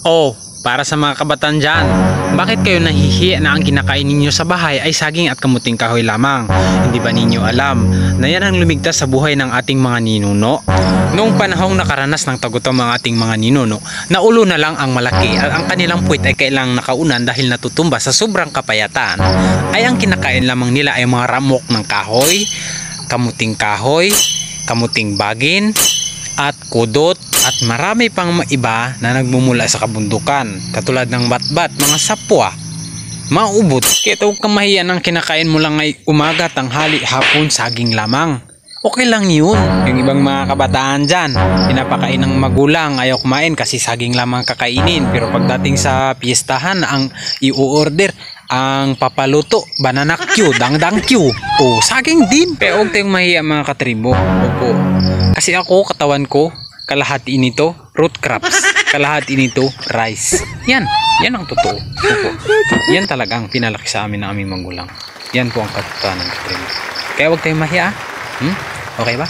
Oh, para sa mga kabataan dyan, bakit kayo nahihiya na ang kinakain ninyo sa bahay ay saging at kamuting kahoy lamang? Hindi ba ninyo alam na yan ang lumigtas sa buhay ng ating mga ninuno? Noong panahong nakaranas ng tagutom ang ating mga ninuno, naulo na lang ang malaki at ang kanilang puwit ay kailang nakaunan dahil natutumba sa sobrang kapayatan. Ay ang kinakain lamang nila ay mga ramok ng kahoy, kamuting bagin, at kudot at marami pang iba na nagmumula sa kabundukan katulad ng batbat, mga sapwa, maubot. Kaya huwag kang mahiya ng kinakain mo lang ay umaga, tanghali, hapon, saging lamang. Okay lang yun. Yung ibang mga kabataan dyan, pinapakain ng magulang, ayaw kumain kasi saging lamang kakainin. Pero pagdating sa piyestahan, ang i-order, ang papaluto, banana Q, dangdang Q, o saging din. Pero huwag tayong mahiya mga katribo. Opo. Kasi ako, katawan ko, kalahati nito root crops, kalahati nito rice. Yan ang totoo. Opo. Yan talagang pinalaki sa amin ng aming magulang. Yan po ang katotohanan ng katribo. Kaya huwag tayong mahiya. Okay ba?